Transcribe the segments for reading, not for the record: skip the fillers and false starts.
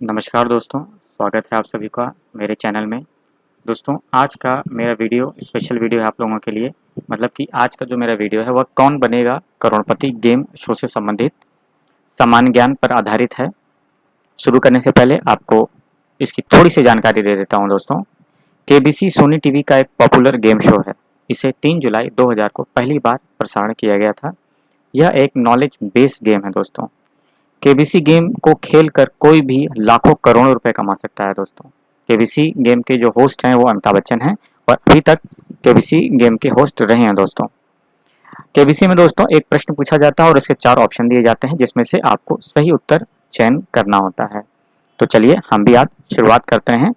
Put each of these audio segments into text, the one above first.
नमस्कार दोस्तों, स्वागत है आप सभी का मेरे चैनल में। दोस्तों, आज का मेरा वीडियो स्पेशल वीडियो है आप लोगों के लिए। मतलब कि आज का जो मेरा वीडियो है वह कौन बनेगा करोड़पति गेम शो से संबंधित सामान्य ज्ञान पर आधारित है। शुरू करने से पहले आपको इसकी थोड़ी सी जानकारी दे देता हूं दोस्तों। केबीसी सोनी टीवी का एक पॉपुलर गेम शो है। इसे 3 जुलाई 2000 को पहली बार प्रसारण किया गया था। यह एक नॉलेज बेस्ड गेम है दोस्तों। केबीसी गेम को खेल कर कोई भी लाखों करोड़ों रुपए कमा सकता है दोस्तों। केबीसी गेम के जो होस्ट हैं वो अमिताभ बच्चन हैं और अभी तक केबीसी गेम के होस्ट रहे हैं दोस्तों। केबीसी में दोस्तों एक प्रश्न पूछा जाता है और इसके 4 ऑप्शन दिए जाते हैं जिसमें से आपको सही उत्तर चयन करना होता है। तो चलिए हम भी आज शुरुआत करते हैं।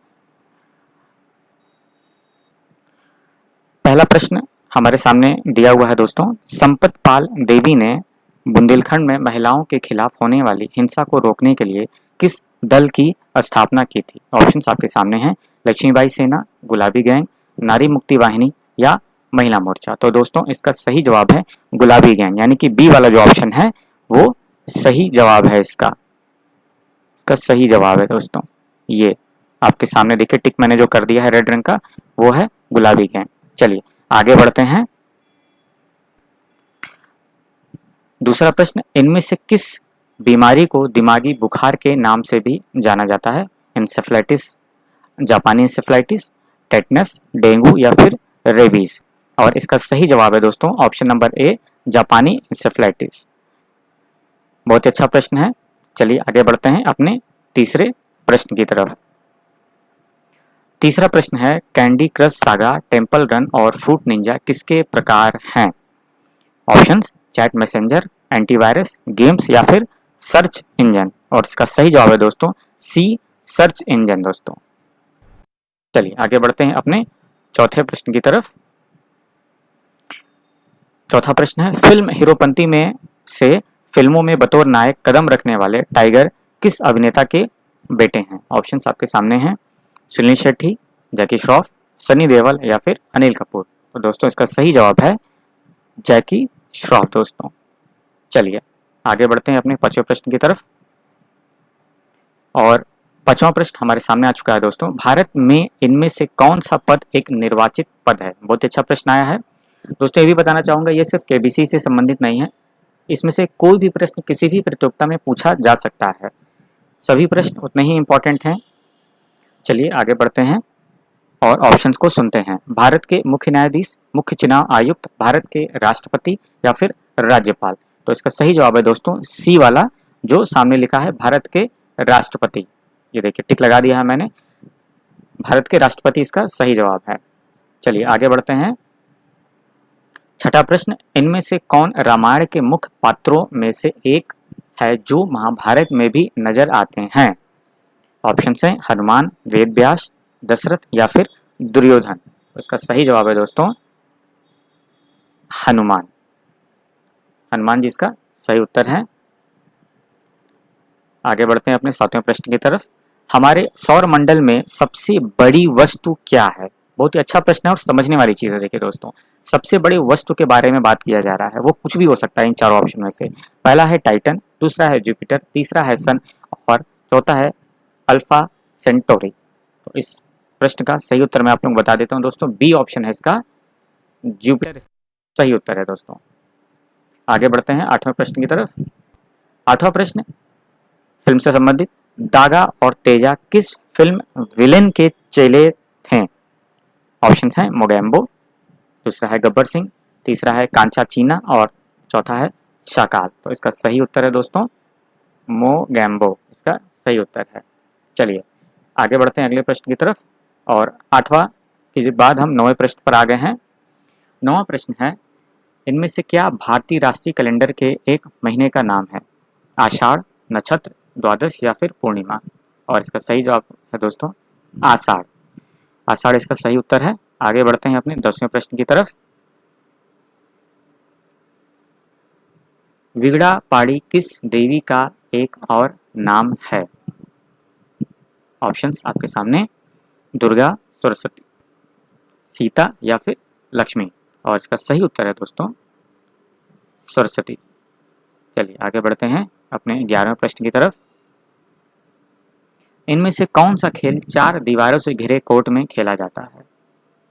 पहला प्रश्न हमारे सामने दिया हुआ है दोस्तों। संपत पाल देवी ने बुंदेलखंड में महिलाओं के खिलाफ होने वाली हिंसा को रोकने के लिए किस दल की स्थापना की थी? ऑप्शंस आपके सामने हैं। लक्ष्मीबाई सेना, गुलाबी गैंग, नारी मुक्ति वाहिनी या महिला मोर्चा। तो दोस्तों इसका सही जवाब है गुलाबी गैंग, यानी कि बी वाला जो ऑप्शन है वो सही जवाब है। इसका सही जवाब है दोस्तों। ये आपके सामने देखिए टिक मैंने जो कर दिया है रेड रंग का, वो है गुलाबी गैंग। चलिए आगे बढ़ते हैं। दूसरा प्रश्न, इनमें से किस बीमारी को दिमागी बुखार के नाम से भी जाना जाता है? इंसेफ्लाइटिस, जापानी इंसेफ्लाइटिस, टेटनस, डेंगू या फिर रेबीज। और इसका सही जवाब है दोस्तों ऑप्शन नंबर ए, जापानी इंसेफ्लाइटिस। बहुत अच्छा प्रश्न है। चलिए आगे बढ़ते हैं अपने तीसरे प्रश्न की तरफ। तीसरा प्रश्न है, candy crush saga, temple run और फ्रूट निंजा किसके प्रकार हैं? Options chat messenger, antivirus, games या फिर सर्च इंजन। और इसका सही जवाब है दोस्तों सी, सर्च इंजन दोस्तों। चलिए आगे बढ़ते हैं अपने चौथे प्रश्न की तरफ। चौथा प्रश्न है, फिल्म हीरोपंती में से फिल्मों में बतौर नायक कदम रखने वाले टाइगर किस अभिनेता के बेटे हैं? ऑप्शंस आपके सामने हैं। सुनील शेट्टी, जैकी श्रॉफ, सनी देओल या फिर अनिल कपूर। तो दोस्तों इसका सही जवाब है जैकी श्रॉफ दोस्तों। चलिए आगे बढ़ते हैं अपने पांचवें प्रश्न की तरफ। और पांचवा प्रश्न हमारे सामने आ चुका है दोस्तों। भारत में इनमें से कौन सा पद एक निर्वाचित पद है? बहुत अच्छा प्रश्न आया है दोस्तों। ये भी बताना चाहूंगा ये सिर्फ केबीसी से संबंधित नहीं है। इसमें से कोई भी प्रश्न किसी भी प्रतियोगिता में पूछा जा सकता है। सभी प्रश्न उतने ही इंपॉर्टेंट हैं। चलिए आगे बढ़ते हैं और ऑप्शंस को सुनते हैं। भारत के मुख्य न्यायाधीश, मुख्य चुनाव आयुक्त, भारत के राष्ट्रपति या फिर राज्यपाल। तो इसका सही जवाब है दोस्तों सी वाला जो सामने लिखा है, भारत के राष्ट्रपति। ये देखिए टिक लगा दिया है मैंने, भारत के राष्ट्रपति इसका सही जवाब है। चलिए आगे बढ़ते हैं। छठा प्रश्न, इनमें से कौन रामायण के मुख्य पात्रों में से एक है जो महाभारत में भी नजर आते हैं? ऑप्शन हैं हनुमान, वेद व्यास, दशरथ या फिर दुर्योधन। इसका सही जवाब है दोस्तों हनुमान। हनुमान जी इसका सही उत्तर है। आगे बढ़ते हैं अपने सातवें प्रश्न की तरफ। हमारे सौर मंडल में सबसे बड़ी वस्तु क्या है? बहुत ही अच्छा प्रश्न है और समझने वाली चीज है। देखिए दोस्तों, सबसे बड़ी वस्तु के बारे में बात किया जा रहा है, वो कुछ भी हो सकता है इन चारों ऑप्शन में से। पहला है टाइटन, दूसरा है जुपिटर, तीसरा है सन और चौथा है अल्फा सेंटोरी। तो इस प्रश्न का सही उत्तर मैं आप लोगों को बता देता हूं दोस्तों, बी ऑप्शन है इसका, जुपिटर सही उत्तर है दोस्तों। आगे बढ़ते हैं आठवें प्रश्न की तरफ। आठवां प्रश्न फिल्म से संबंधित, दागा और तेजा किस फिल्म विलेन के चेले थे? ऑप्शंस हैं मोगैम्बो, दूसरा है गब्बर सिंह, तीसरा है कांचा चीना और चौथा है शाकाल। तो इसका सही उत्तर है दोस्तों मोगैम्बो, इसका सही उत्तर है। चलिए आगे बढ़ते हैं अगले प्रश्न की तरफ। और आठवां के बाद हम नौवें प्रश्न पर आ गए हैं। नौवां प्रश्न है, इनमें से क्या भारतीय राष्ट्रीय कैलेंडर के एक महीने का नाम है? आषाढ़, नक्षत्र, द्वादश या फिर पूर्णिमा। और इसका सही जवाब है दोस्तों आषाढ़। आषाढ़ इसका सही उत्तर है। आगे बढ़ते हैं अपने 10वें प्रश्न की तरफ। विगड़ा पाड़ी किस देवी का एक और नाम है? ऑप्शंस आपके सामने, दुर्गा, सरस्वती, सीता या फिर लक्ष्मी। और इसका सही उत्तर है दोस्तों सरस्वती। चलिए आगे बढ़ते हैं अपने 11वें प्रश्न की तरफ। इनमें से कौन सा खेल 4 दीवारों से घिरे कोर्ट में खेला जाता है?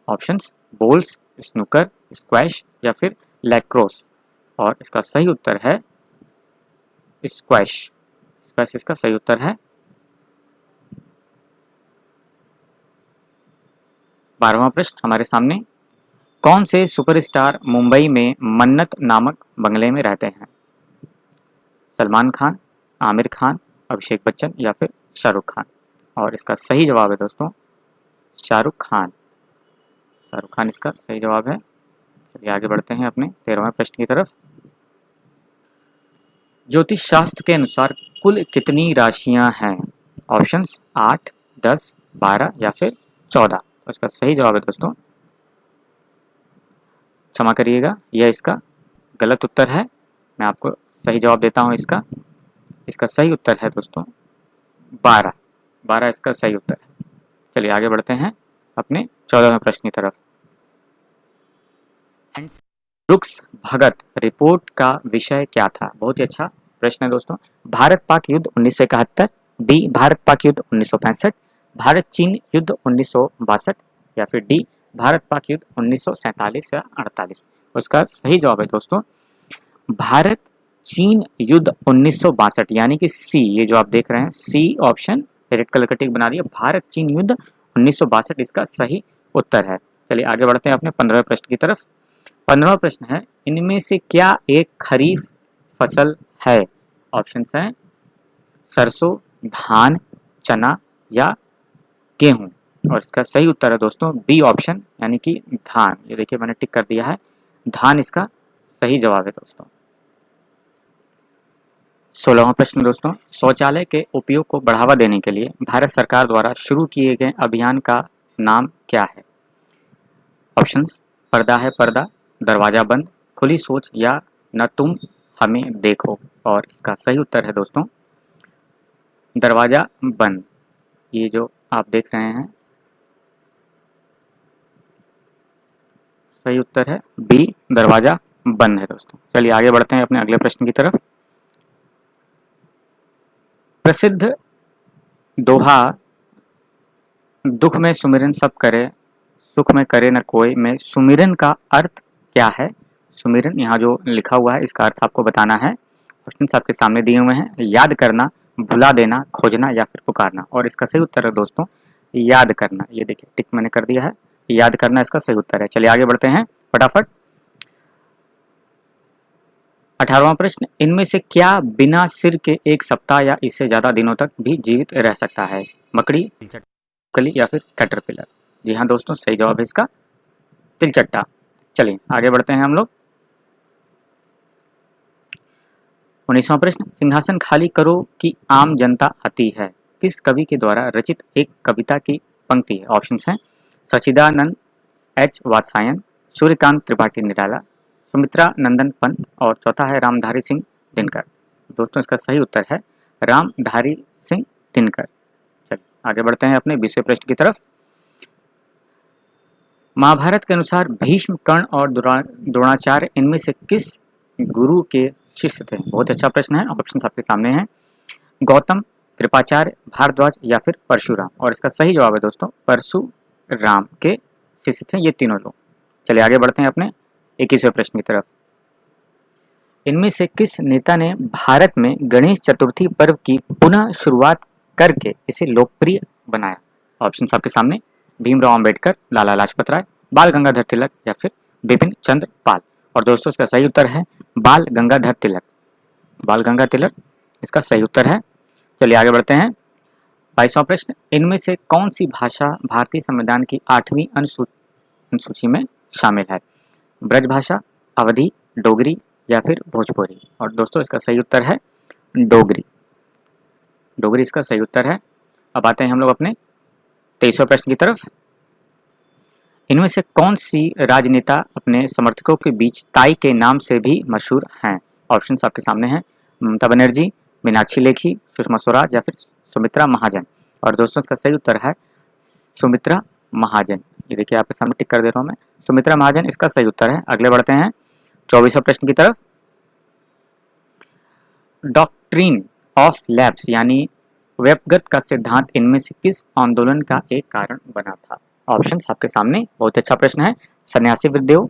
ऑप्शंस बोल्स, स्नूकर, स्क्वैश या फिर लैक्रोस। और इसका सही उत्तर है स्क्वैश। स्क्वैश इसका सही उत्तर है। 12वां प्रश्न हमारे सामने, कौन से सुपरस्टार मुंबई में मन्नत नामक बंगले में रहते हैं? सलमान खान, आमिर खान, अभिषेक बच्चन या फिर शाहरुख खान। और इसका सही जवाब है दोस्तों शाहरुख खान। शाहरुख खान इसका सही जवाब है। चलिए आगे बढ़ते हैं अपने 13वें प्रश्न की तरफ। ज्योतिष शास्त्र के अनुसार कुल कितनी राशियां हैं? ऑप्शंस 8, 10, 12 या फिर 14। तो इसका सही जवाब है दोस्तों, क्षमा करिएगा, यह इसका गलत उत्तर है। मैं आपको सही जवाब देता हूं। इसका इसका सही उत्तर है दोस्तों 12। 12 इसका सही उत्तर है। चलिए आगे बढ़ते हैं अपने 14वें प्रश्न की तरफ। ब्रुक्स भगत रिपोर्ट का विषय क्या था? बहुत ही अच्छा प्रश्न है दोस्तों। भारत पाक युद्ध 1971, बी भारत पाक युद्ध 1965, भारत चीन युद्ध 1962 या फिर डी भारत पाक युद्ध 1947 या 48। उसका सही जवाब है दोस्तों भारत चीन युद्ध 1962, यानी कि सी, ये जो आप देख रहे हैं सी ऑप्शन रेड कलर का टिक बना दिया, भारत चीन युद्ध 1962 इसका सही उत्तर है। चलिए आगे बढ़ते हैं अपने 15वें प्रश्न की तरफ। 15वां प्रश्न है, इनमें से क्या एक खरीफ फसल है? ऑप्शंस हैं सरसों, धान, चना या गेहूं। और इसका सही उत्तर है दोस्तों बी ऑप्शन, यानी कि धान। ये देखिए मैंने टिक कर दिया है, धान इसका सही जवाब है दोस्तों। 16वां प्रश्न दोस्तों, शौचालय के उपयोग को बढ़ावा देने के लिए भारत सरकार द्वारा शुरू किए गए अभियान का नाम क्या है? ऑप्शंस पर्दा है पर्दा, दरवाजा बंद, खुली सोच या न तुम हमें देखो। और इसका सही उत्तर है दोस्तों दरवाजा बंद। ये जो आप देख रहे हैं सही उत्तर है बी दरवाजा बंद है दोस्तों। चलिए आगे बढ़ते हैं अपने अगले प्रश्न की तरफ। प्रसिद्ध दोहा दुख में सुमिरन सब करे, सुख में करे न कोई में सुमिरन का अर्थ क्या है? सुमिरन यहाँ जो लिखा हुआ है इसका अर्थ आपको बताना है। ऑप्शन आपके सामने दिए हुए हैं, याद करना, भुला देना, खोजना या फिर पुकारना। और इसका सही उत्तर है दोस्तों याद करना। ये देखिए टिक मैंने कर दिया है, याद करना इसका सही उत्तर है। चलिए आगे बढ़ते हैं फटाफट। 18वां प्रश्न, इनमें से क्या बिना सिर के 1 सप्ताह या इससे ज्यादा दिनों तक भी जीवित रह सकता है? मकड़ी, कली या फिर कैटरपिलर। जी हाँ दोस्तों सही जवाब है इसका तिलचट्टा। चलिए आगे बढ़ते हैं हम लोग। 19वां प्रश्न, सिंहासन खाली करो की आम जनता आती है किस कवि के द्वारा रचित एक कविता की पंक्ति है? ऑप्शंस हैं सचिदानंद एच वात्सायन, सूर्यकांत त्रिपाठी निराला, सुमित्रा नंदन पंत और चौथा है रामधारी सिंह दिनकर। दोस्तों इसका सही उत्तर है रामधारी सिंह दिनकर। चलिए आगे बढ़ते हैं अपने 20वें प्रश्न की तरफ। महाभारत के अनुसार भीष्म, कर्ण और द्रोणाचार्य इनमें से किस गुरु के शिष्य थे? बहुत अच्छा प्रश्न है। ऑप्शन आपके सामने हैं गौतम, कृपाचार्य, भारद्वाज या फिर परशुराम। और इसका सही जवाब है दोस्तों परशुराम के शिष्य थे ये तीनों लोग। चलिए आगे बढ़ते हैं अपने 21वें प्रश्न की तरफ। इनमें से किस नेता ने भारत में गणेश चतुर्थी पर्व की पुनः शुरुआत करके इसे लोकप्रिय बनाया? ऑप्शन आपके सामने भीमराव अंबेडकर, लाला लाजपत राय, बाल गंगाधर तिलक या फिर बिपिन चंद्र पाल। और दोस्तों इसका सही उत्तर है बाल गंगाधर तिलक। बाल गंगाधर तिलक इसका सही उत्तर है। चलिए आगे बढ़ते हैं 22वां प्रश्न, इनमें से कौन सी भाषा भारतीय संविधान की 8वीं अनुसूची में शामिल है? ब्रज भाषा, अवधी, डोगरी या फिर भोजपुरी। और दोस्तों इसका सही उत्तर है डोगरी। डोगरी इसका सही उत्तर है। अब आते हैं हम लोग अपने 23वें प्रश्न की तरफ। इनमें से कौन सी राजनेता अपने समर्थकों के बीच ताई के नाम से भी मशहूर हैं? ऑप्शन आपके सामने हैं ममता बनर्जी, मीनाक्षी लेखी, सुषमा स्वराज या फिर सुमित्रा महाजन। और दोस्तों इसका सही उत्तर है सुमित्रा महाजन। ये देखिए आपके सामने टिक कर दे रहा हूँ मैं, सुमित्रा महाजन इसका सही उत्तर है। अगले बढ़ते हैं 24वें प्रश्न की तरफ। डॉक्ट्रिन ऑफ लैप्स यानी व्यक्तिगत का सिद्धांत इनमें से किस आंदोलन का एक कारण बना था? ऑप्शन आपके सामने, बहुत अच्छा प्रश्न है। सन्यासी विद्रोह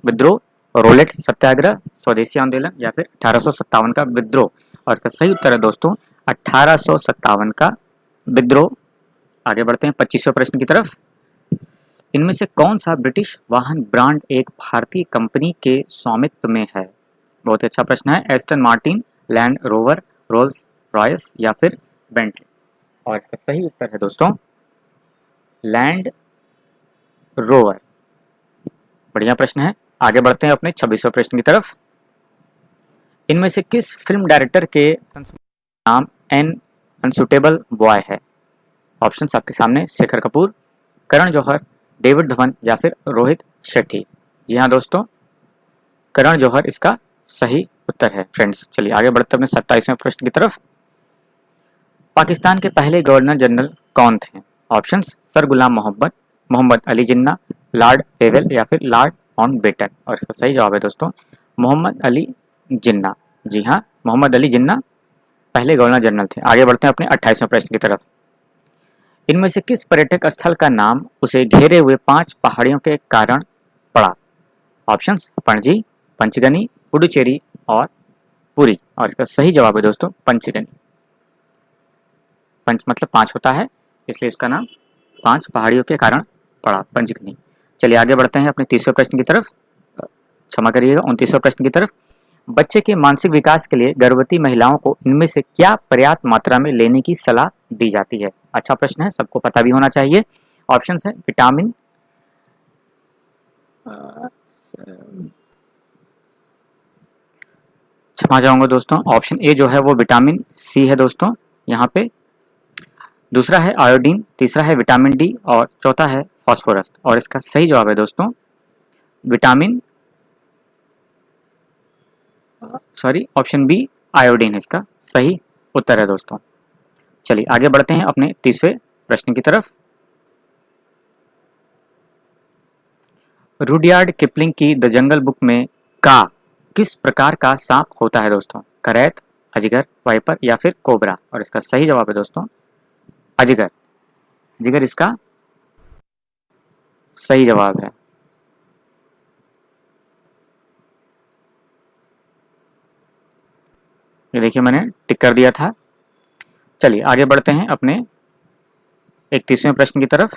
विद्रोह, रोलेट सत्याग्रह, स्वदेशी आंदोलन या फिर 1857 का विद्रोह। और इसका सही उत्तर है दोस्तों 1857 का विद्रोह। आगे बढ़ते हैं 25वें प्रश्न की तरफ। इनमें से कौन सा ब्रिटिश वाहन ब्रांड एक भारतीय कंपनी के स्वामित्व में है? बहुत अच्छा प्रश्न है। Aston Martin, land rover, Rolls Royce या फिर बेंटली। और इसका सही उत्तर है दोस्तों लैंड रोवर। बढ़िया प्रश्न है। आगे बढ़ते हैं अपने 26वें प्रश्न की तरफ। इनमें से किस फिल्म डायरेक्टर के नाम एन अनसुटेबल बॉय है? ऑप्शंस आपके सामने, शेखर कपूर, करण जौहर, डेविड धवन या फिर रोहित शेट्टी। जी हाँ दोस्तों, करण जौहर इसका सही उत्तर है फ्रेंड्स। चलिए आगे बढ़ते हैं अपने 27वें प्रश्न की तरफ। पाकिस्तान के पहले गवर्नर जनरल कौन थे? ऑप्शंस, सर गुलाम मोहम्मद, मोहम्मद अली जिन्ना, लॉर्ड वेवेल या फिर लॉर्ड माउंटबेटन। और इसका सही जवाब है दोस्तों मोहम्मद अली जिन्ना। जी हाँ, मोहम्मद अली जिन्ना पहले गवर्नर जनरल थे। आगे बढ़ते हैं अपने 28वें प्रश्न की तरफ। इनमें से किस पर्यटक स्थल का नाम उसे घेरे हुए 5 पहाड़ियों के कारण पड़ा? ऑप्शंस, पणजी, पंचगनी, पुडुचेरी और पुरी। और इसका सही जवाब है दोस्तों पंचगनी। पंच मतलब 5 होता है, इसलिए इसका नाम 5 पहाड़ियों के कारण पड़ा, पंचगनी। चलिए आगे बढ़ते हैं अपने 30वें प्रश्न की तरफ, क्षमा करिएगा 29वें प्रश्न की तरफ। बच्चे के मानसिक विकास के लिए गर्भवती महिलाओं को इनमें से क्या पर्याप्त मात्रा में लेने की सलाह दी जाती है? अच्छा प्रश्न है, सबको पता भी होना चाहिए। ऑप्शन है विटामिन, क्षमा चाहूंगा दोस्तों, ऑप्शन ए जो है वो विटामिन सी है दोस्तों यहाँ पे। दूसरा है आयोडीन, तीसरा है विटामिन डी और चौथा है फास्फोरस। और इसका सही जवाब है दोस्तों vitamin, sorry option B iodine इसका सही उत्तर है दोस्तों। चलिए आगे बढ़ते हैं अपने 30वें प्रश्न की तरफ। रुडयार्ड किपलिंग की द जंगल बुक में का किस प्रकार का सांप होता है दोस्तों? करैत, अजगर, वाइपर या फिर कोबरा। और इसका सही जवाब है दोस्तों अजगर। अजगर इसका सही जवाब है। ये देखिए मैंने टिक कर दिया था। चलिए आगे बढ़ते हैं अपने 31वें प्रश्न की तरफ।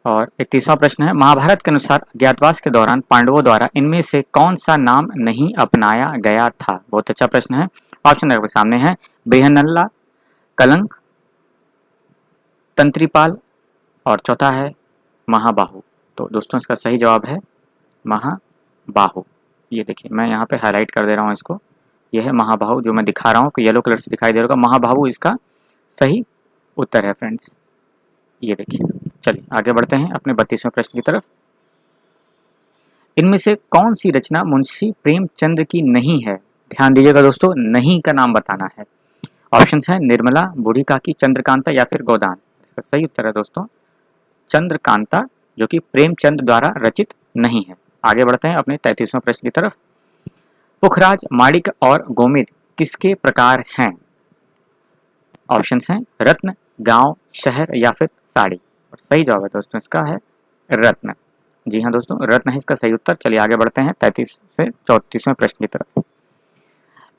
और 31वां प्रश्न है, महाभारत के अनुसार अज्ञातवास के दौरान पांडवों द्वारा इनमें से कौन सा नाम नहीं अपनाया गया था? बहुत अच्छा प्रश्न है। ऑप्शन आपके सामने है, बृहन्नला, कलंक, तंत्रीपाल और चौथा है महाबाहु। तो दोस्तों इसका सही जवाब है महाबाहु। ये देखिए मैं यहाँ पे हाईलाइट कर दे रहा हूँ इसको, यह है महाबाहु जो मैं दिखा रहा हूँ कि येलो कलर से दिखाई दे रहा होगा, महाबाहु इसका सही उत्तर है फ्रेंड्स। ये देखिए। चलिए आगे बढ़ते हैं अपने 32वें प्रश्न की तरफ। इनमें से कौन सी रचना मुंशी प्रेमचंद की नहीं है? ध्यान दीजिएगा दोस्तों, नहीं का नाम बताना है। ऑप्शंस है निर्मला, बूढ़ी काकी, चंद्रकांता या फिर गोदान। इसका सही उत्तर है दोस्तों चंद्रकांता, जो कि प्रेमचंद द्वारा रचित नहीं है। आगे बढ़ते हैं अपने 33वें प्रश्न की तरफ। पुखराज, माणिक और गोमेद किसके प्रकार हैं? ऑप्शंस हैं रत्न, गांव, शहर या फिर साड़ी। और सही जवाब है दोस्तों इसका है रत्न। जी हाँ दोस्तों, रत्न है इसका सही उत्तर। चलिए आगे बढ़ते हैं 33 से 34वें प्रश्न की तरफ।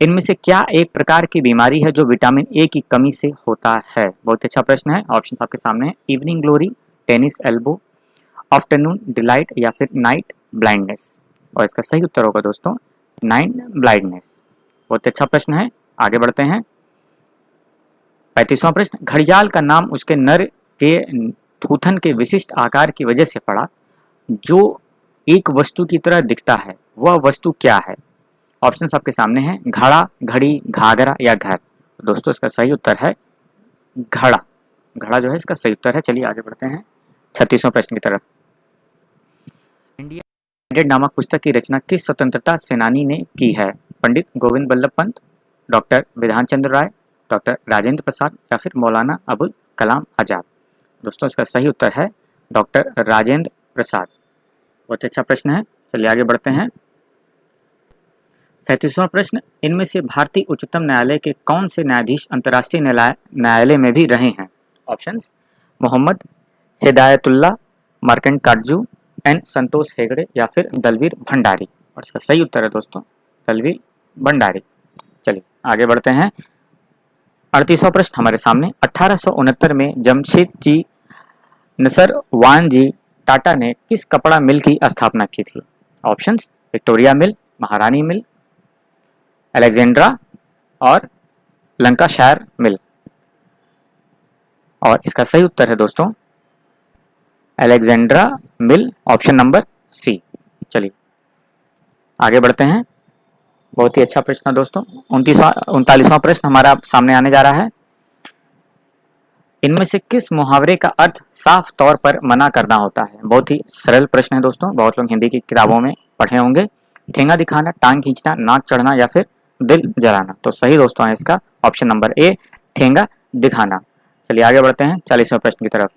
इनमें से क्या एक प्रकार की बीमारी है जो विटामिन ए की कमी से होता है? बहुत अच्छा प्रश्न है। ऑप्शन आपके सामने है, evening glory, tennis elbow, afternoon delight या फिर नाइट ब्लाइंडनेस। और इसका सही उत्तर होगा दोस्तों नाइट ब्लाइंडनेस। बहुत अच्छा प्रश्न है। आगे बढ़ते हैं 35वां प्रश्न। घड़ियाल का नाम उसके नर के थूथन के विशिष्ट आकार की वजह से पड़ा, जो एक वस्तु की तरह दिखता है, वह वस्तु क्या है? ऑप्शन आपके सामने हैं, घड़ा, घड़ी, घाघरा या घर। दोस्तों इसका सही उत्तर है घड़ा। घड़ा जो है इसका सही उत्तर है। चलिए आगे बढ़ते हैं 36वें प्रश्न की तरफ। इंडिया यूनाइटेड नामक पुस्तक की रचना किस स्वतंत्रता सेनानी ने की है? पंडित गोविंद बल्लभ पंत, डॉक्टर विधान चंद्र राय, डॉक्टर राजेंद्र प्रसाद या फिर मौलाना अबुल कलाम आजाद। दोस्तों इसका सही उत्तर है डॉक्टर राजेंद्र प्रसाद। बहुत अच्छा प्रश्न है। चलिए आगे बढ़ते हैं 37वां प्रश्न, इनमें से भारतीय उच्चतम न्यायालय के कौन से न्यायाधीश अंतर्राष्ट्रीय न्यायालय में भी रहे हैं? ऑप्शंस, मोहम्मद हिदायतुल्लाह मर्कंटाट्जू, एन संतोष हेगड़े या फिर दलवीर भंडारी। और इसका सही उत्तर है दोस्तों दलवीर भंडारी। चलिए आगे बढ़ते हैं। 38वां प्रश्न हमारे सामने, 1869 में जमशेदजी नसरवान जी टाटा ने किस कपड़ा मिल की स्थापना की थी? ऑप्शंस, विक्टोरिया मिल, महारानी मिल, अलेक्जेंड्रा और लंकाशायर मिल। और इसका सही उत्तर है दोस्तों अलेक्जेंड्रा मिल, ऑप्शन नंबर सी। चलिए आगे बढ़ते हैं। बहुत ही अच्छा प्रश्न है दोस्तों। 39वां प्रश्न हमारा सामने आने जा रहा है, इनमें से किस मुहावरे का अर्थ साफ तौर पर मना करना होता है? बहुत ही सरल प्रश्न है दोस्तों, बहुत लोग हिंदी की किताबों में पढ़े होंगे। ठेंगा दिखाना, टांग खींचना, नाक चढ़ना या फिर दिल जलाना। तो सही दोस्तों है इसका ऑप्शन नंबर ए, ठेंगा दिखाना। चलिए आगे बढ़ते हैं 40वें प्रश्न की तरफ।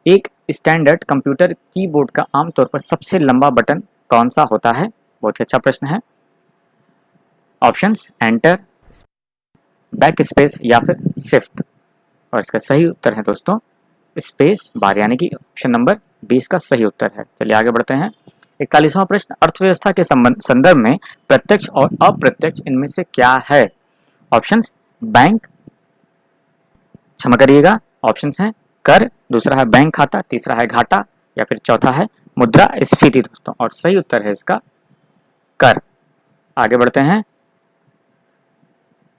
एक स्टैंडर्ड कंप्यूटर कीबोर्ड का आमतौर पर सबसे लंबा बटन कौन सा होता है? बहुत ही अच्छा प्रश्न है। ऑप्शंस, एंटर, बैक स्पेस या फिर शिफ्ट। और इसका सही उत्तर है दोस्तों स्पेस बार, यानी कि ऑप्शन नंबर 20 का सही उत्तर है। चलिए आगे बढ़ते हैं। 41वां प्रश्न, अर्थव्यवस्था के संदर्भ में प्रत्यक्ष और अप्रत्यक्ष इनमें से क्या है? ऑप्शंस, बैंक, क्षमा करिएगा, ऑप्शंस हैं कर, दूसरा है बैंक खाता, तीसरा है घाटा या फिर चौथा है मुद्रास्फीति दोस्तों। और सही उत्तर है इसका कर। आगे बढ़ते हैं।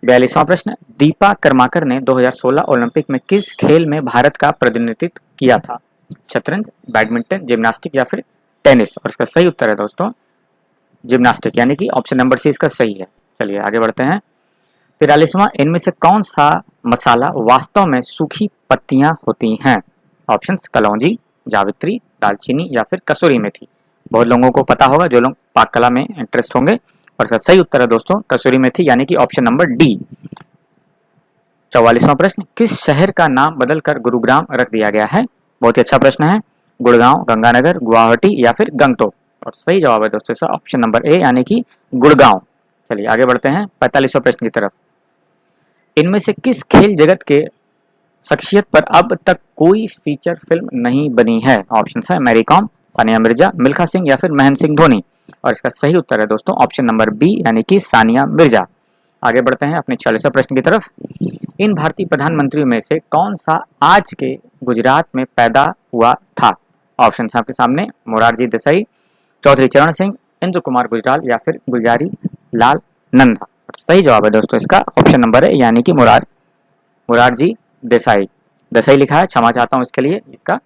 42वां प्रश्न, दीपा कर्माकर ने 2016 ओलंपिक में किस खेल में भारत का प्रतिनिधित्व किया था? शतरंज, बैडमिंटन, जिम्नास्टिक या फिर टेनिस। और इसका सही उत्तर है दोस्तों जिम्नास्टिक, यानी कि ऑप्शन नंबर सी इसका सही है। चलिए आगे बढ़ते हैं। 43वां, इनमें से कौन सा मसाला वास्तव में सूखी पत्तियां होती हैं? ऑप्शंस, कलौंजी, जावित्री, दालचीनी या फिर कसूरी मेथी। बहुत लोगों को पता होगा जो लोग पाक कला में इंटरेस्ट होंगे। और इसका सही उत्तर है दोस्तों कसूरी मेथी, यानी कि ऑप्शन नंबर डी। 44वां प्रश्न, किस शहर का नाम बदलकर गुरुग्राम रख दिया गया है? बहुत ही अच्छा प्रश्न है। गुड़गांव, गंगानगर, गुवाहाटी या फिर गंगटोक। और सही जवाब है दोस्तों इसका ऑप्शन नंबर ए, यानी कि गुड़गांव। चलिए आगे बढ़ते हैं 45वें प्रश्न की तरफ। इनमें से किस खेल जगत के शख्सियत पर अब तक कोई फीचर फिल्म नहीं बनी है? ऑप्शन है मैरी कॉम, सानिया मिर्जा, मिल्खा सिंह या फिर महेंद्र सिंह धोनी। और इसका सही उत्तर है दोस्तों ऑप्शन नंबर बी, यानी कि सानिया मिर्जा। आगे बढ़ते हैं अपने 46वें प्रश्न की तरफ। इन भारतीय प्रधानमंत्रियों में से कौन सा आज के गुजरात में पैदा हुआ था? ऑप्शन आपके सामने, मोरारजी देसाई, चौधरी चरण सिंह, इंद्र कुमार गुजराल या फिर गुलजारी लाल नंदा। सही जवाब है दोस्तों इसका ऑप्शन नंबर है, यानी कि मोरारजी देसाई। देसाई लिखा है, क्षमा चाहता हूँ इसके लिए। इसका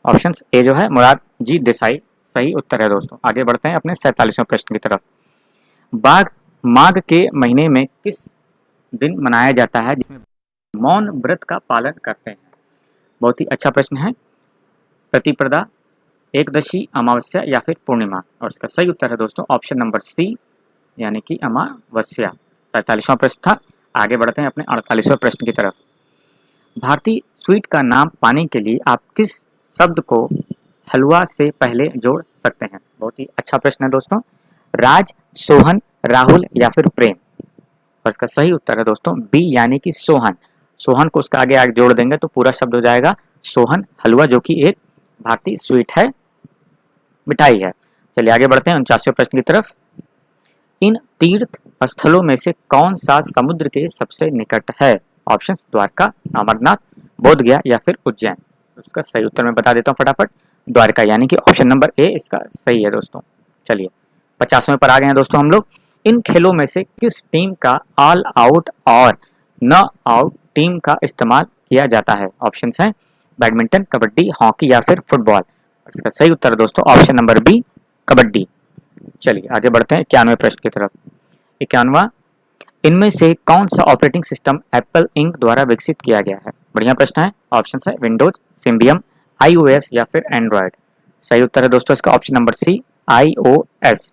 ऑप्शन ए जो है मोरारजी देसाई सही उत्तर है दोस्तों। आगे बढ़ते हैं अपने 47वें प्रश्न की तरफ। माघ के महीने में किस दिन मनाया जाता है जिसमें मौन व्रत का पालन करते हैं? बहुत ही अच्छा प्रश्न है। प्रतिपदा, एकदशी, अमावस्या या फिर पूर्णिमा। और इसका सही उत्तर है दोस्तों ऑप्शन नंबर सी, यानी कि अमावस्या। 47वां प्रश्न था। आगे बढ़ते हैं अपने 48वें प्रश्न की तरफ। भारतीय स्वीट का नाम पाने के लिए आप किस शब्द को हलवा से पहले जोड़ सकते हैं? बहुत ही अच्छा प्रश्न है दोस्तों। राज, सोहन, राहुल या फिर प्रेम। और इसका सही उत्तर है दोस्तों बी, यानी कि सोहन। सोहन को उसका आगे जोड़ देंगे तो पूरा शब्द हो जाएगा सोहन हलवा, जो कि एक भारतीय स्वीट है, मिठाई है। चलिए आगे बढ़ते हैं 49वें प्रश्न की तरफ। इन तीर्थ स्थलों में से कौन सा समुद्र के सबसे निकट है? ऑप्शन, द्वारका, अमरनाथ, बोधगया या फिर उज्जैन। उसका सही उत्तर मैं बता देता हूँ फटाफट, द्वारका, यानी कि ऑप्शन नंबर ए इसका सही है दोस्तों। चलिए 50वें पर आ गए हैं दोस्तों हम लोग। इन खेलों में से किस टीम का ऑल आउट और न आउट टीम का इस्तेमाल किया जाता है? ऑप्शंस हैं बैडमिंटन, कबड्डी, हॉकी या फिर फुटबॉल। इसका सही उत्तर है दोस्तों ऑप्शन नंबर बी, कबड्डी। चलिए आगे बढ़ते हैं 91वें प्रश्न की तरफ। 91वां, इनमें से कौन सा ऑपरेटिंग सिस्टम एप्पल इंक द्वारा विकसित किया गया है? बढ़िया प्रश्न है। ऑप्शन है विंडोज, सिम्बियम, iOS या फिर एंड्रॉयड। सही उत्तर है दोस्तों इसका ऑप्शन नंबर सी, iOS।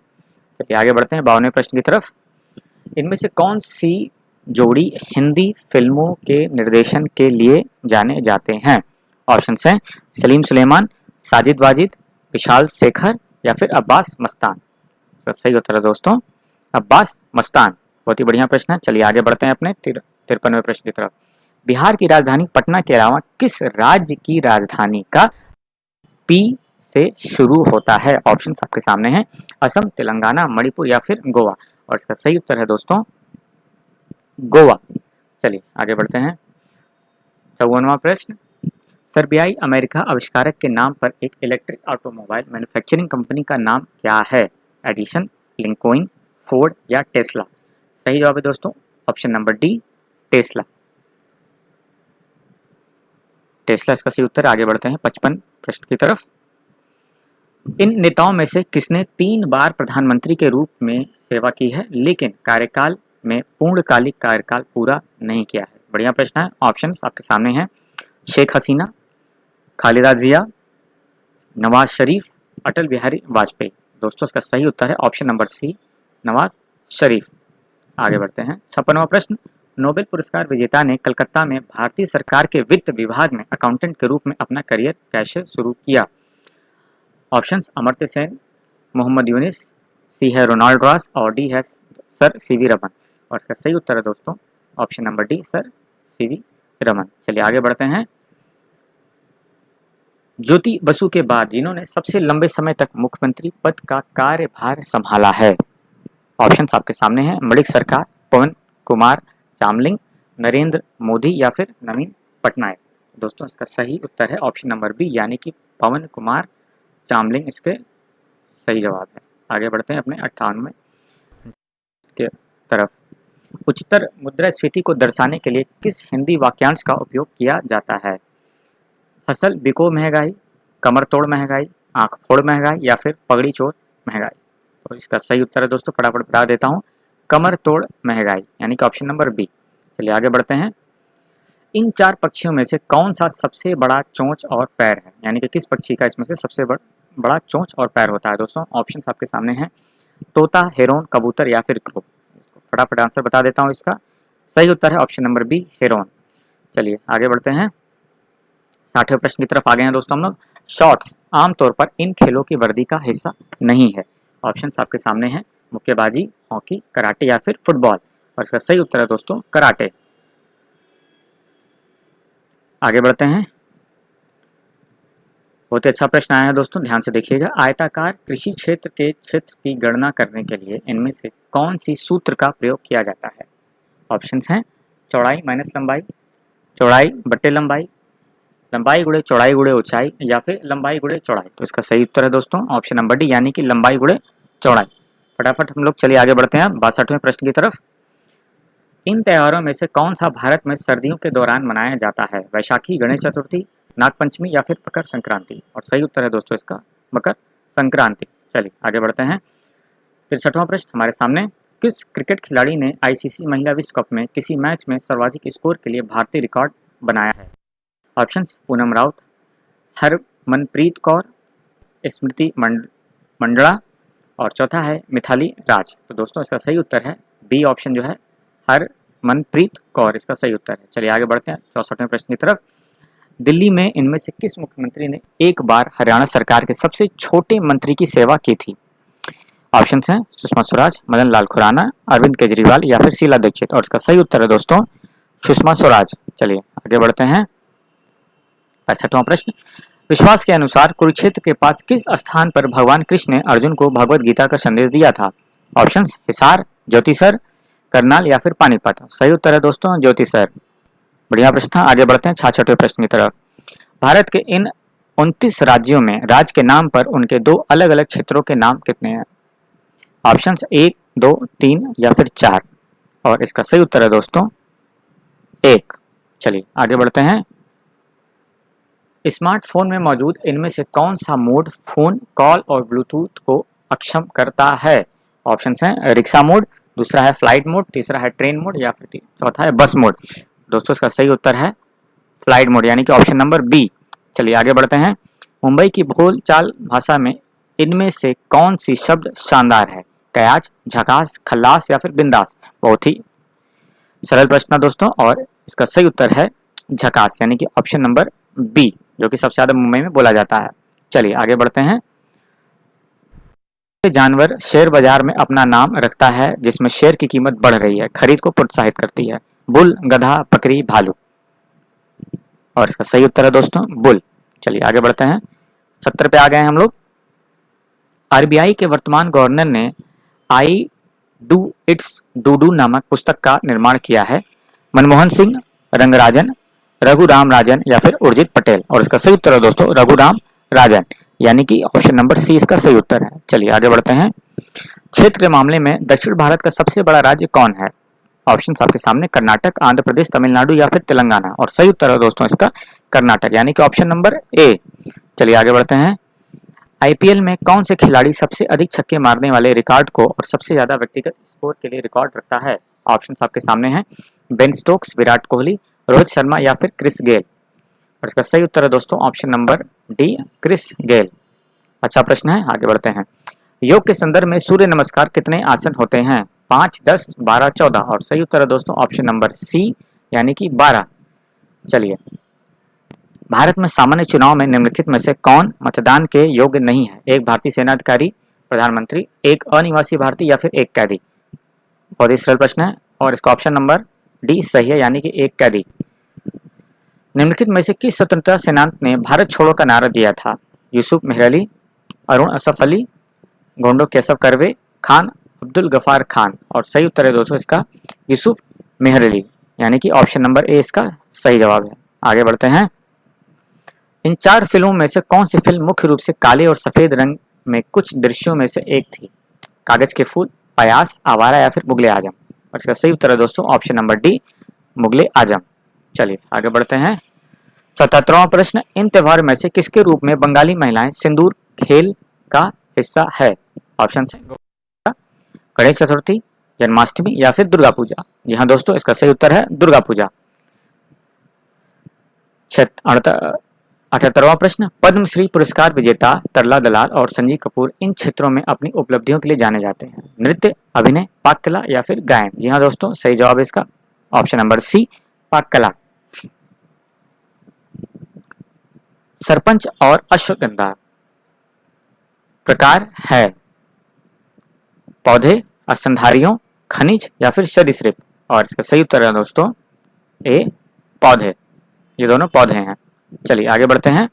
चलिए आगे बढ़ते हैं 52वें प्रश्न की तरफ। इनमें से कौन सी जोड़ी हिंदी फिल्मों के निर्देशन के लिए जाने जाते हैं? ऑप्शन हैं सलीम सुलेमान, साजिद वाजिद, विशाल शेखर या फिर अब्बास मस्तान। तो सही उत्तर है दोस्तों अब्बास मस्तान। बहुत ही बढ़िया प्रश्न है। चलिए आगे बढ़ते हैं अपने 53वें प्रश्न की तरफ। बिहार की राजधानी पटना के अलावा किस राज्य की राजधानी का पी से शुरू होता है? ऑप्शन आपके सामने हैं, असम, तेलंगाना, मणिपुर या फिर गोवा। और इसका सही उत्तर है दोस्तों गोवा। चलिए आगे बढ़ते हैं। 54वां प्रश्न। सर्बियाई अमेरिका आविष्कारक के नाम पर एक इलेक्ट्रिक ऑटोमोबाइल मैन्युफैक्चरिंग कंपनी का नाम क्या है? एडिसन, लिंकोइन, फोर्ड या टेस्ला। सही जवाब है दोस्तों option number D, Tesla. Tesla इसका सही उत्तर। आगे बढ़ते हैं 55 प्रश्न की तरफ। इन नेताओं में से किसने 3 बार प्रधानमंत्री के रूप में सेवा की है लेकिन कार्यकाल में पूर्णकालिक कार्यकाल पूरा नहीं किया है? बढ़िया प्रश्न है। ऑप्शंस आपके सामने हैं, शेख हसीना, खालिदा जिया, नवाज शरीफ, अटल बिहारी वाजपेयी। दोस्तों इसका सही उत्तर है ऑप्शन नंबर सी, नवाज शरीफ। आगे बढ़ते हैं 56वां प्रश्न। नोबेल पुरस्कार विजेता ने कलकत्ता में भारतीय सरकार के वित्त विभाग में अकाउंटेंट के रूप में अपना करियर कैसे शुरू किया? ऑप्शंस अमर्त्य सेन, मोहम्मद यूनिस, सी है रोनाल्ड रॉस और डी है सर सीवी रमन। और इसका सही उत्तर है दोस्तों option number D, sir CV Raman. चलिए आगे बढ़ते हैं। ज्योति बसु के बाद जिन्होंने सबसे लंबे समय तक मुख्यमंत्री पद का कार्यभार संभाला है? ऑप्शंस आपके सामने हैं, मलिक सरकार, पवन कुमार चामलिंग, नरेंद्र मोदी या फिर नवीन पटनायक। दोस्तों इसका सही उत्तर है ऑप्शन नंबर बी, यानी कि पवन कुमार चामलिंग इसके सही जवाब है। आगे बढ़ते हैं अपने 58वें के तरफ। उच्चतर मुद्रास्फीति को दर्शाने के लिए किस हिंदी वाक्यांश का उपयोग किया जाता है? फसल बिको महंगाई, कमर तोड़ महंगाई, आंख फोड़ महंगाई या फिर पगड़ी चोर महंगाई। तो इसका सही उत्तर है दोस्तों फटाफट बता देता हूँ, कमर तोड़ महंगाई, यानी कि ऑप्शन नंबर बी। चलिए आगे बढ़ते हैं। इन 4 पक्षियों में से कौन सा सबसे बड़ा चोंच और पैर है? यानी कि किस पक्षी का इसमें से सबसे बड़ा चोंच और पैर होता है? दोस्तों ऑप्शंस आपके सामने हैं, तोता, हेरोन, कबूतर या फिर क्रो। फटाफट आंसर बता देता हूँ। इसका सही उत्तर है ऑप्शन नंबर बी, हेरोन। चलिए आगे बढ़ते हैं। 60वें प्रश्न की तरफ आ गए हैं दोस्तों हम लोग। शॉर्ट्स आमतौर पर इन खेलों की वर्दी का हिस्सा नहीं है। ऑप्शंस आपके सामने हैं, मुक्केबाजी, हॉकी, कराटे या फिर फुटबॉल। और इसका सही उत्तर है दोस्तों कराटे। आगे बढ़ते हैं। बहुत ही अच्छा प्रश्न आया है दोस्तों, ध्यान से देखिएगा। आयताकार कृषि क्षेत्र के क्षेत्र की गणना करने के लिए इनमें से कौन सी सूत्र का प्रयोग किया जाता है? ऑप्शंस हैं, चौड़ाई माइनस लंबाई, चौड़ाई बट्टे लंबाई, लंबाई गुणे चौड़ाई गुणे ऊंचाई या फिर लंबाई गुणे चौड़ाई। तो इसका सही उत्तर है दोस्तों ऑप्शन नंबर डी, यानी कि लंबाई गुणे चौड़ाई। फटाफट हम लोग चलिए आगे बढ़ते हैं 62वें प्रश्न की तरफ। इन त्योहारों में से कौन सा भारत में सर्दियों के दौरान मनाया जाता है? वैशाखी, गणेश चतुर्थी, नागपंचमी या फिर मकर संक्रांति। और सही उत्तर है दोस्तों इसका मकर संक्रांति। चलिए आगे बढ़ते हैं। 63वां प्रश्न हमारे सामने। किस क्रिकेट खिलाड़ी ने आईसीसी महिला विश्व कप में किसी मैच में सर्वाधिक स्कोर के लिए भारतीय रिकॉर्ड बनाया है? ऑप्शंस पूनम राउत, हरमनप्रीत कौर, स्मृति मंडड़ा और चौथा है मिथाली राज। तो दोस्तों इसका सही उत्तर है बी ऑप्शन जो है हरमनप्रीत कौर, इसका सही उत्तर है। चलिए आगे बढ़ते हैं 64वें प्रश्न की तरफ। दिल्ली में इनमें से किस मुख्यमंत्री ने एक बार हरियाणा सरकार के सबसे छोटे मंत्री की सेवा की थी? ऑप्शंस हैं, सुषमा स्वराज, मदन लाल खुराना, अरविंद केजरीवाल या फिर शीला दीक्षित। और इसका सही उत्तर है दोस्तों सुषमा स्वराज। चलिए आगे बढ़ते हैं 65वां प्रश्न। विश्वास के अनुसार कुरुक्षेत्र के पास किस स्थान पर भगवान कृष्ण ने अर्जुन को भगवत गीता का संदेश दिया था? ऑप्शंस हिसार, ज्योतिसर, करनाल या फिर पानीपत। सही उत्तर है दोस्तों ज्योतिसर। बढ़िया प्रश्न। आगे बढ़ते हैं 66वें प्रश्न की तरफ। भारत के इन 29 राज्यों में राज्य के नाम पर उनके 2 अलग अलग क्षेत्रों के नाम कितने हैं? ऑप्शंस 1, 2, 3 या फिर 4। और इसका सही उत्तर है दोस्तों 1। चलिए आगे बढ़ते हैं। स्मार्टफोन में मौजूद इनमें से कौन सा मोड फोन कॉल और ब्लूटूथ को अक्षम करता है? ऑप्शंस हैं, रिक्शा मोड, दूसरा है फ्लाइट मोड, तीसरा है ट्रेन मोड या फिर चौथा है बस मोड। दोस्तों इसका सही उत्तर है फ्लाइट मोड, यानी कि ऑप्शन नंबर बी। चलिए आगे बढ़ते हैं। मुंबई की बोलचाल भाषा में इनमें से कौन सी शब्द शानदार है? कयाच, झकास, खल्लास या फिर बिंदास। बहुत ही सरल प्रश्न है दोस्तों, और इसका सही उत्तर है झकास, यानी कि ऑप्शन नंबर बी, जो कि सबसे ज्यादा मुंबई में बोला जाता है। चलिए आगे बढ़ते हैं। जानवर शेयर बाजार में अपना नाम रखता है जिसमें शेयर की कीमत बढ़ रही है, खरीद को प्रोत्साहित करती है? बुल, गधा, बकरी, भालू। और इसका सही उत्तर है दोस्तों बुल। चलिए आगे बढ़ते हैं। 70 पे आ गए हैं हम लोग। आरबीआई के वर्तमान गवर्नर ने I do it's do do नामक पुस्तक का निर्माण किया है? मनमोहन सिंह, रंगराजन, रघुराम राजन या फिर उर्जित पटेल? और इसका सही उत्तर है दोस्तों रघुराम राजन, यानी कि ऑप्शन नंबर सी इसका सही उत्तर है। चलिए आगे बढ़ते हैं। क्षेत्र के मामले में दक्षिण भारत का सबसे बड़ा राज्य कौन है? ऑप्शन आपके सामने कर्नाटक, आंध्र प्रदेश, तमिलनाडु या फिर तेलंगाना। और सही उत्तर है दोस्तों इसका कर्नाटक, यानी कि ऑप्शन नंबर ए। चलिए आगे बढ़ते हैं। आईपीएल में कौन से खिलाड़ी सबसे अधिक छक्के मारने वाले रिकॉर्ड को और सबसे ज्यादा व्यक्तिगत स्कोर के लिए रिकॉर्ड रखता है? ऑप्शन आपके सामने हैं। बेन स्टोक्स, विराट कोहली, रोहित शर्मा या फिर क्रिस गेल। और इसका सही उत्तर है दोस्तों option number D, Chris Gayle. अच्छा प्रश्न है, आगे बढ़ते हैं। योग के संदर्भ में सूर्य नमस्कार कितने आसन होते हैं? 5, 10, 12, 14। और सही उत्तर है दोस्तों ऑप्शन नंबर सी, यानी कि 12। चलिए, भारत में सामान्य चुनाव में निम्नलिखित में से कौन मतदान के योग्य नहीं है? एक भारतीय सेना अधिकारी, प्रधानमंत्री, एक अनिवासी भारतीय या फिर एक कैदी? बहुत ही सरल प्रश्न है और इसका ऑप्शन नंबर डी सही है, यानी कि एक कैदी। निम्नलिखित में से किस स्वतंत्रता सेनानी ने भारत छोड़ो का नारा दिया था? यूसुफ मेहर अली, अरुण असफ अली, गोंडो केशव कर्वे, खान अब्दुल गफार खान। और सही उत्तर है दोस्तों इसका यूसुफ मेहर अली, यानी कि ऑप्शन नंबर ए इसका सही जवाब है। आगे बढ़ते हैं। इन 4 फिल्मों में से कौन सी फिल्म मुख्य रूप से काले और सफेद रंग में कुछ दृश्यों में से एक थी? कागज के फूल, प्रयास, आवारा या फिर मुगले आजम? और इसका सही उत्तर है दोस्तों ऑप्शन नंबर डी, मुगले आजम। चलिए आगे बढ़ते हैं। 77वां प्रश्न, इन त्योहार में से किसके रूप में बंगाली महिलाएं सिंदूर खेल का हिस्सा है? ऑप्शन है गणेश चतुर्थी, जन्माष्टमी या फिर दुर्गा पूजा। जी हाँ दोस्तों, इसका सही उत्तर है दुर्गा पूजा। 78वां प्रश्न, पद्मश्री पुरस्कार विजेता तरला दलाल और संजीव कपूर इन क्षेत्रों में अपनी उपलब्धियों के लिए जाने जाते हैं? नृत्य, अभिनय, पाक कला या फिर गायन? जी हाँ दोस्तों, सही जवाब है इसका ऑप्शन नंबर सी, पाक कला। सरपंच और अश्वगंधा प्रकार है? पौधे, स्तनधारियों, खनिज या फिर सरीसृप? और इसका सही उत्तर है दोस्तों ए, पौधे। ये दोनों पौधे हैं। चलिए आगे बढ़ते हैं।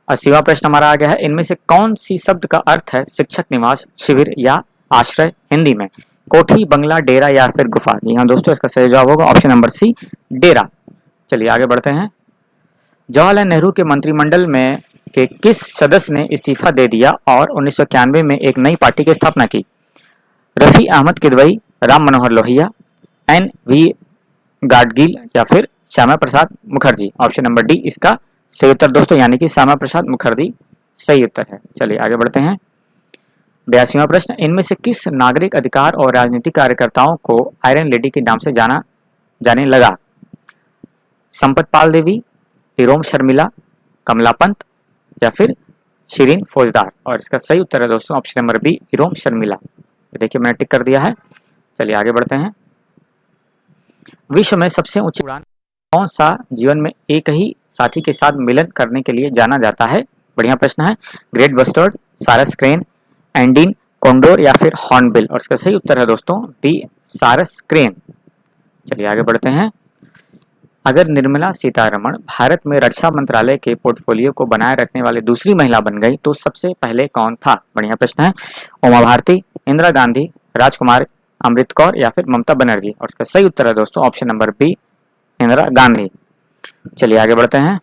80वां प्रश्न हमारा आ गया है। इनमें से कौन सी शब्द का अर्थ है शिक्षक निवास, शिविर या आश्रय हिंदी में? कोठी, बंगला, डेरा या फिर गुफा? जी हाँ दोस्तों, इसका सही जवाब होगा ऑप्शन नंबर सी, डेरा। चलिए आगे बढ़ते हैं। जवाहरलाल नेहरू के मंत्रिमंडल में के किस सदस्य ने इस्तीफा दे दिया और 1991 में एक नई पार्टी की स्थापना की? रफी अहमद किदवई, राम मनोहर लोहिया, एन वी गाडगिल या फिर Shyama Prasad Mukherjee? Option number D इसका सही उत्तर दोस्तों, यानी कि श्यामा प्रसाद मुखर्जी सही उत्तर है। चलिए आगे बढ़ते हैं। 82वां प्रश्न, इनमें से किस नागरिक अधिकार और राजनीतिक कार्यकर्ताओं को आयरन लेडी के नाम से जाने लगा? संपत पाल देवी, हिरोम शर्मिला, कमला पंत या फिर शिरीन फौजदार? और इसका सही उत्तर है दोस्तों ऑप्शन नंबर बी, हिरोम शर्मिला। देखिए मैंने टिक कर दिया है। चलिए आगे बढ़ते हैं। विश्व में सबसे ऊंची उड़ान कौन सा जीवन में एक ही साथी के साथ मिलन करने के लिए जाना जाता है? बढ़िया प्रश्न है। ग्रेट बस्टर्ड, सारस क्रेन, एंडीन, कोंडोर या फिर हॉर्नबिल? और इसका सही उत्तर है दोस्तों बी, सारस क्रेन। चलिए आगे बढ़ते हैं। अगर निर्मला सीतारमण भारत में रक्षा मंत्रालय के पोर्टफोलियो को बनाए रखने वाली दूसरी महिला बन गई तो सबसे पहले कौन था? बढ़िया प्रश्न है। उमा भारती, इंदिरा गांधी, राजकुमार अमृत कौर या फिर ममता बनर्जी? और इसका सही उत्तर है दोस्तों option number B, Indira Gandhi. चलिए आगे बढ़ते हैं।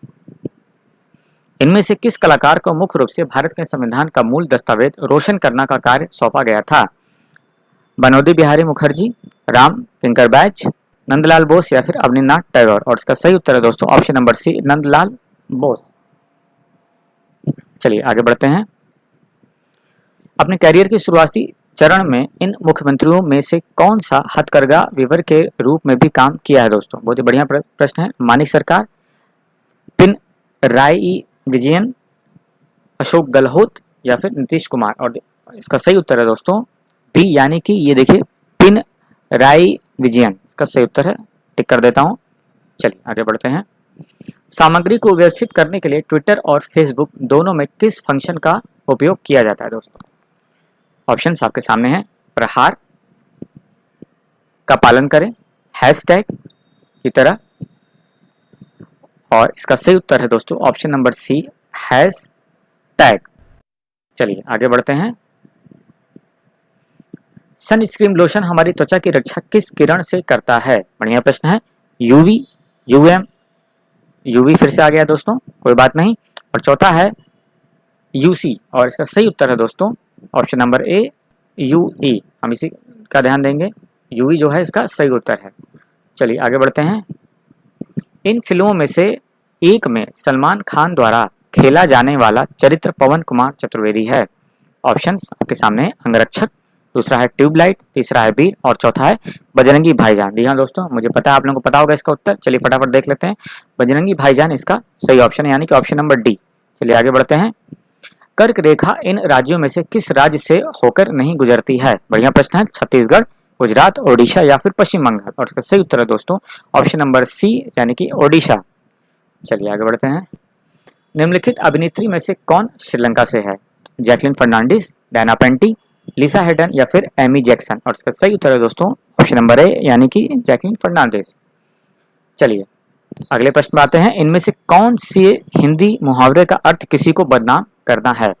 इनमें से किस कलाकार को मुख्य रूप से भारत के संविधान का मूल दस्तावेज रोशन करने का कार्य सौंपा गया था? बनोदी बिहारी मुखर्जी, राम किंकर बैच, नंदलाल बोस या फिर अवनीनाथ टैगोर? और इसका सही उत्तर है दोस्तों option number C, Nandlal Bose. चलिए आगे बढ़ते हैं। अपने कैरियर की शुरुआती चरण में इन मुख्यमंत्रियों में से कौन सा हथकरघा विवर के रूप में भी काम किया है? दोस्तों बहुत ही बढ़िया प्रश्न है। मानिक सरकार, पिनराई विजयन, अशोक गहलोत या फिर नीतीश कुमार? और इसका सही उत्तर है दोस्तों बी, यानी कि ये देखिए पिनराई विजयन इसका सही उत्तर है। टिक कर देता हूं। चलिए आगे बढ़ते हैं। सामग्री को व्यवस्थित करने के लिए ट्विटर और फेसबुक दोनों में किस फंक्शन का उपयोग किया जाता है दोस्तों? ऑप्शंस आपके सामने हैं। प्रहार का पालन करें, हैशटैग की तरह, और इसका सही उत्तर है दोस्तों ऑप्शन नंबर सी, हैशटैग। चलिए आगे बढ़ते हैं। सनस्क्रीन लोशन हमारी त्वचा की रक्षा किस किरण से करता है? बढ़िया प्रश्न है। यूवी, यूएम, यूवी फिर से आ गया दोस्तों, कोई बात नहीं। और चौथा है यूसी, और इसका सही उत्तर है दोस्तों ऑप्शन नंबर ए, यूई। हम इसी का ध्यान देंगे, यूवी जो है इसका सही उत्तर है। चलिए आगे बढ़ते हैं। इन फिल्मों में से एक में सलमान खान द्वारा खेला जाने वाला चरित्र पवन कुमार चतुर्वेदी है। ऑप्शंस आपके सामने है। अंगरक्षक, दूसरा है ट्यूबलाइट, तीसरा है वीर, और चौथा है बजरंगी भाईजान। जी हाँ दोस्तों, मुझे पता है आप लोगों को पता होगा इसका उत्तर। चलिए फटाफट देख लेते हैं। बजरंगी भाईजान इसका सही ऑप्शन है, यानी कि ऑप्शन नंबर डी। चलिए आगे बढ़ते हैं। कर्क रेखा इन राज्यों में से किस राज्य से होकर नहीं गुजरती है? बढ़िया प्रश्न है। छत्तीसगढ़, गुजरात, ओडिशा या फिर पश्चिम बंगाल, और इसका सही उत्तर है दोस्तों ऑप्शन नंबर सी, यानी कि ओडिशा। चलिए आगे बढ़ते हैं। निम्नलिखित अभिनेत्री में से कौन श्रीलंका से है? जैकलिन फर्नांडिस, डायना पेंटी, लिसा हेडन या फिर एमी जैक्सन, और इसका सही उत्तर है दोस्तों ऑप्शन नंबर ए, यानी कि जैकलिन फर्नांडिस। चलिए अगले प्रश्न में आते हैं। इनमें से कौन सी हिंदी मुहावरे का अर्थ किसी को बदनाम करना है?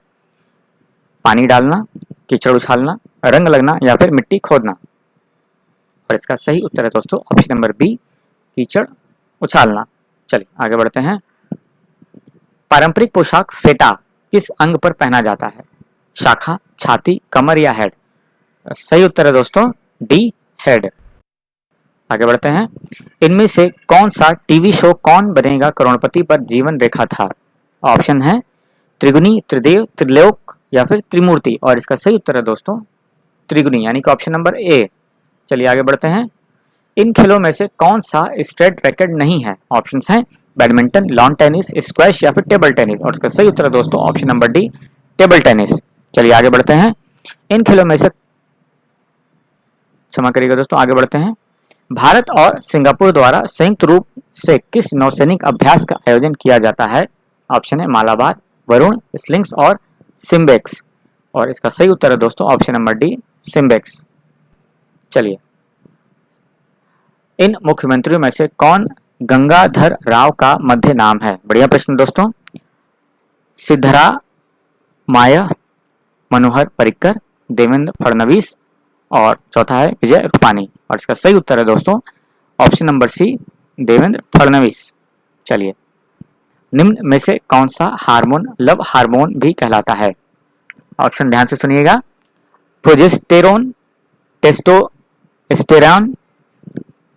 पानी डालना, कीचड़ उछालना, रंग लगना या फिर मिट्टी खोदना, और इसका सही उत्तर है दोस्तों ऑप्शन नंबर बी, कीचड़ उछालना। चलिए आगे बढ़ते हैं। पारंपरिक पोशाक फेटा किस अंग पर पहना जाता है? शाखा, छाती, कमर या हेड? सही उत्तर है दोस्तों डी, हेड। आगे बढ़ते हैं। इनमें से कौन सा टीवी शो कौन बनेगा करोड़पति पर जीवन रेखा था? ऑप्शन है त्रिगुणी, त्रिदेव, त्रिलोक या फिर त्रिमूर्ति, और इसका सही उत्तर है दोस्तों त्रिगुणी, यानी कि ऑप्शन नंबर ए। चलिए आगे बढ़ते हैं। इन खेलों में से कौन सा स्ट्रेट रैकेट नहीं है? ऑप्शंस हैं बैडमिंटन, लॉन टेनिस, स्क्वैश या फिर टेबल टेनिस, और इसका सही उत्तर है दोस्तों option number D, table tennis. चलिए आगे बढ़ते हैं। इन खेलों में से, क्षमा करिएगा दोस्तों, आगे बढ़ते हैं। भारत और सिंगापुर द्वारा संयुक्त रूप से किस नौसैनिक अभ्यास का आयोजन किया जाता है? ऑप्शन है मालाबार, वरुण, स्लिंग्स और सिम्बेक्स, और इसका सही उत्तर है दोस्तों ऑप्शन नंबर डी, सिम्बेक्स। चलिए, इन मुख्यमंत्रियों में से कौन गंगाधर राव का मध्य नाम है? बढ़िया प्रश्न दोस्तों। सिद्धरामैया, मनोहर पर्रिकर, देवेंद्र फडणवीस, और चौथा है विजय रूपानी, और इसका सही उत्तर है दोस्तों option number C, Devendra Fadnavis. चलिए, निम्न में से कौन सा हार्मोन लव हार्मोन भी कहलाता है? ऑप्शन ध्यान से सुनिएगा। प्रोजेस्टेरोन, टेस्टोस्टेरोन,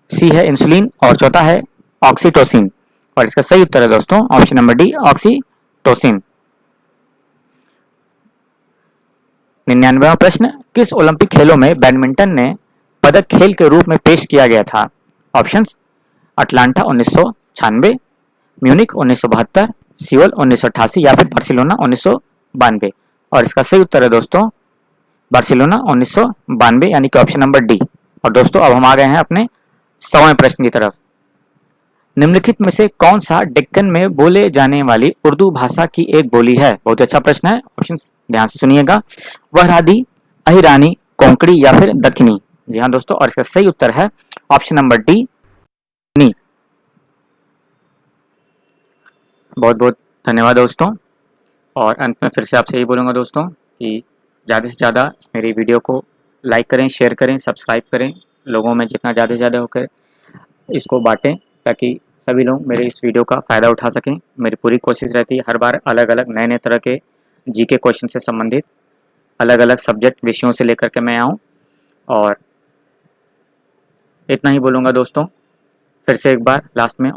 सी है इंसुलिन, और चौथा है ऑक्सीटोसिन, और इसका सही उत्तर है दोस्तों ऑप्शन नंबर डी, ऑक्सीटोसिन। 99वां प्रश्न। किस ओलंपिक खेलों में बैडमिंटन ने पदक खेल के रूप में पेश किया गया था? ऑप्शंस अटलांटा 1996, म्यूनिक 1972, सियोल 1988 या फिर बार्सिलोना 1992, और इसका सही उत्तर है दोस्तों बार्सिलोना 1992, यानी कि ऑप्शन नंबर डी। और दोस्तों अब हम आ गए हैं अपने 100वें प्रश्न की तरफ। निम्नलिखित में से कौन सा डेक्कन में बोले जाने वाली उर्दू भाषा की एक बोली है? बहुत अच्छा प्रश्न है, ऑप्शन ध्यान से सुनिएगा। वहरादी, अहिरानी, कोंकणी या फिर दक्षिणी? जी हाँ दोस्तों, और इसका सही उत्तर है ऑप्शन नंबर डी, नी। बहुत बहुत धन्यवाद दोस्तों, और अंत में फिर से आपसे यही बोलूँगा दोस्तों कि ज़्यादा से ज़्यादा मेरी वीडियो को लाइक करें, शेयर करें, सब्सक्राइब करें, लोगों में जितना ज़्यादा से ज़्यादा होकर इसको बांटें, ताकि सभी लोग मेरे इस वीडियो का फ़ायदा उठा सकें। मेरी पूरी कोशिश रहती है हर बार अलग अलग नए नए तरह के जीके क्वेश्चन से संबंधित अलग अलग सब्जेक्ट विषयों से लेकर के मैं आऊँ, और इतना ही बोलूँगा दोस्तों। फिर से एक बार लास्ट में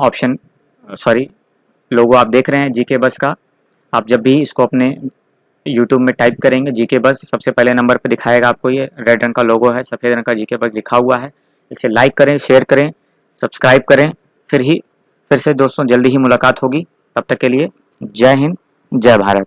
लोगो आप देख रहे हैं जीके बस का। आप जब भी इसको अपने यूट्यूब में टाइप करेंगे जीके बस, सबसे पहले नंबर पे दिखाएगा आपको, ये रेड रंग का लोगो है, सफ़ेद रंग का जीके बस लिखा हुआ है। इसे लाइक करें, शेयर करें, सब्सक्राइब करें। फिर से दोस्तों जल्दी ही मुलाकात होगी। तब तक के लिए जय हिंद, जय भारत।